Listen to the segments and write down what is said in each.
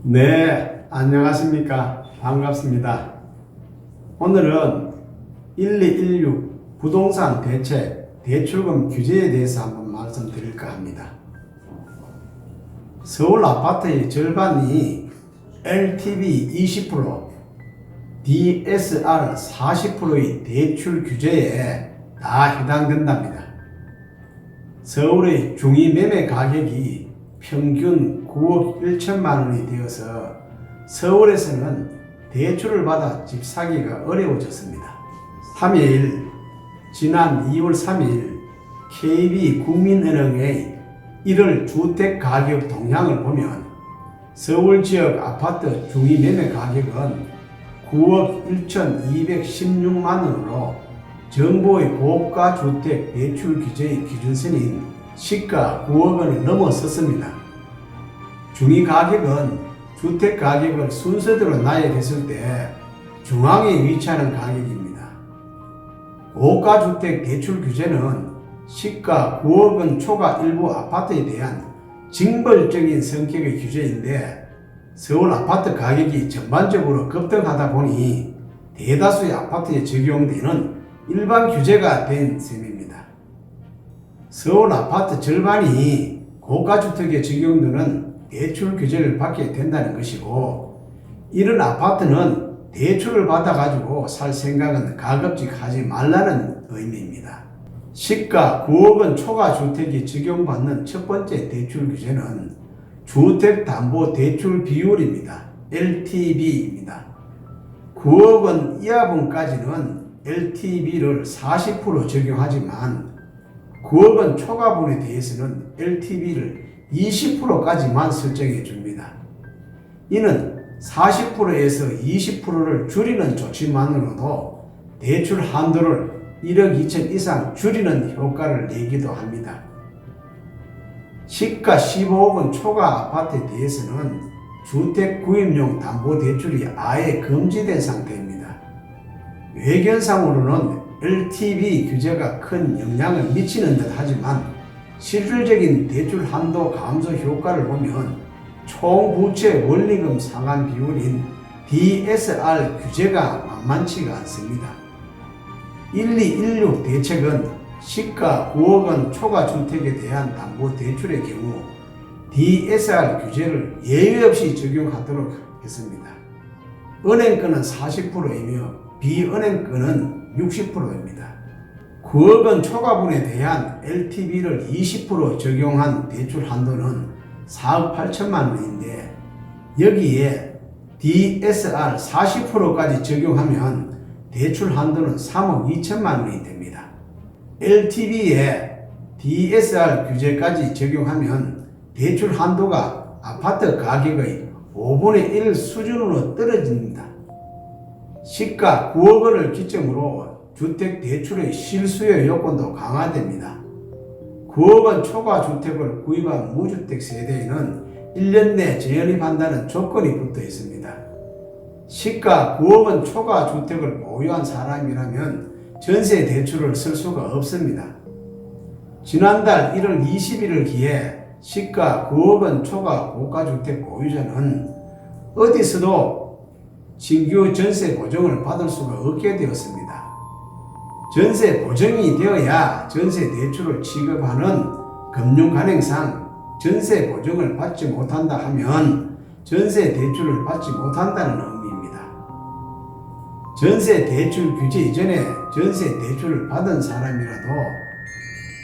네, 안녕하십니까. 반갑습니다. 오늘은 1216 부동산 대책 대출금 규제에 대해서 한번 말씀드릴까 합니다. 서울 아파트의 절반이 LTV 20%, DSR 40%의 대출 규제에 다 해당된답니다. 서울의 중위 매매 가격이 평균 9억 1천만 원이 되어서 서울에서는 대출을 받아 집 사기가 어려워졌습니다. 3일, 지난 2월 3일 KB국민은행의 1월 주택가격 동향을 보면 서울 지역 아파트 중위 매매 가격은 9억 1,216만 원으로 정부의 고가주택 대출 규제의 기준선인 시가 9억 원을 넘어섰습니다. 중위 가격은 주택 가격을 순서대로 나열했을 때 중앙에 위치하는 가격입니다. 고가주택 대출 규제는 시가 9억 원 초과 일부 아파트에 대한 징벌적인 성격의 규제인데 서울 아파트 가격이 전반적으로 급등하다 보니 대다수의 아파트에 적용되는 일반 규제가 된 셈입니다. 서울 아파트 절반이 고가주택에 적용되는 대출 규제를 받게 된다는 것이고, 이런 아파트는 대출을 받아가지고 살 생각은 가급적 하지 말라는 의미입니다. 시가 9억 원 초과 주택이 적용받는 첫 번째 대출 규제는 주택담보대출 비율입니다. LTV입니다. 9억 원 이하분까지는 LTV를 40% 적용하지만 9억 원 초과분에 대해서는 LTV를 20%까지만 설정해 줍니다. 이는 40%에서 20%를 줄이는 조치만으로도 대출 한도를 1억 2천 이상 줄이는 효과를 내기도 합니다. 시가 15억 원 초과 아파트에 대해서는 주택 구입용 담보대출이 아예 금지된 상태입니다. 외견상으로는 LTV 규제가 큰 영향을 미치는 듯 하지만 실질적인 대출 한도 감소 효과를 보면 총부채 원리금 상환 비율인 DSR 규제가 만만치가 않습니다. 1216 대책은 시가 9억 원 초과 주택에 대한 담보대출의 경우 DSR 규제를 예외 없이 적용하도록 했습니다. 은행권은 40%이며 비은행권은 60%입니다. 9억 원 초과분에 대한 LTV를 20% 적용한 대출 한도는 4억 8천만 원인데 여기에 DSR 40%까지 적용하면 대출 한도는 3억 2천만 원이 됩니다. LTV에 DSR 규제까지 적용하면 대출 한도가 아파트 가격의 5분의 1 수준으로 떨어집니다. 시가 9억 원을 기점으로 주택 대출의 실수요 요건도 강화됩니다. 9억 원 초과 주택을 구입한 무주택 세대에는 1년 내 재연입한다는 조건이 붙어 있습니다. 시가 9억 원 초과 주택을 보유한 사람이라면 전세 대출을 쓸 수가 없습니다. 지난달 1월 20일을 기해 시가 9억 원 초과 고가주택 보유자는 어디서도 신규 전세 보증을 받을 수가 없게 되었습니다. 전세 보증이 되어야 전세 대출을 취급하는 금융간행상 전세 보증을 받지 못한다 하면 전세 대출을 받지 못한다는 의미입니다. 전세 대출 규제 이전에 전세 대출을 받은 사람이라도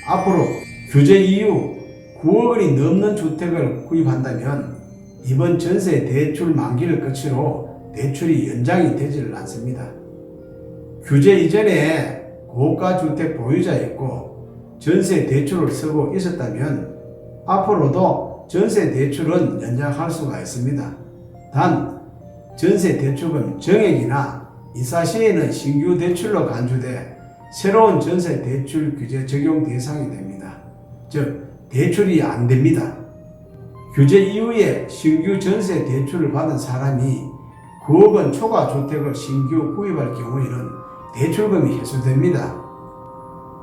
앞으로 규제 이후 9억 원이 넘는 주택을 구입한다면 이번 전세 대출 만기를 끝으로 대출이 연장이 되지를 않습니다. 규제 이전에 고가주택 보유자였고 전세 대출을 쓰고 있었다면 앞으로도 전세 대출은 연장할 수가 있습니다. 단 전세 대출금 정액이나 이사 시에는 신규 대출로 간주돼 새로운 전세 대출 규제 적용 대상이 됩니다. 즉 대출이 안 됩니다. 규제 이후에 신규 전세 대출을 받은 사람이 9억 원 초과 주택을 신규 구입할 경우에는 대출금이 해소됩니다.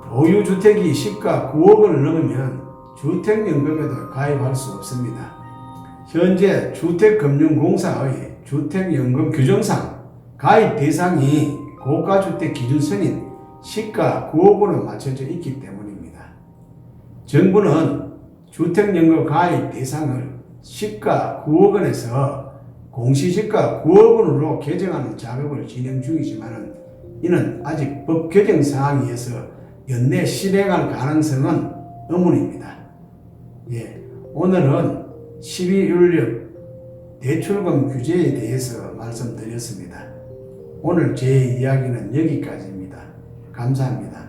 보유주택이 시가 9억 원을 넘으면 주택연금에도 가입할 수 없습니다. 현재 주택금융공사의 주택연금 규정상 가입 대상이 고가주택 기준선인 시가 9억 원으로 맞춰져 있기 때문입니다. 정부는 주택연금 가입 대상을 시가 9억 원에서 공시지가 9억 원으로 개정하는 작업을 진행 중이지만 이는 아직 법 개정 사항이어서 연내 실행할 가능성은 의문입니다. 오늘은 12.16 대출금 규제에 대해서 말씀드렸습니다. 오늘 제 이야기는 여기까지입니다. 감사합니다.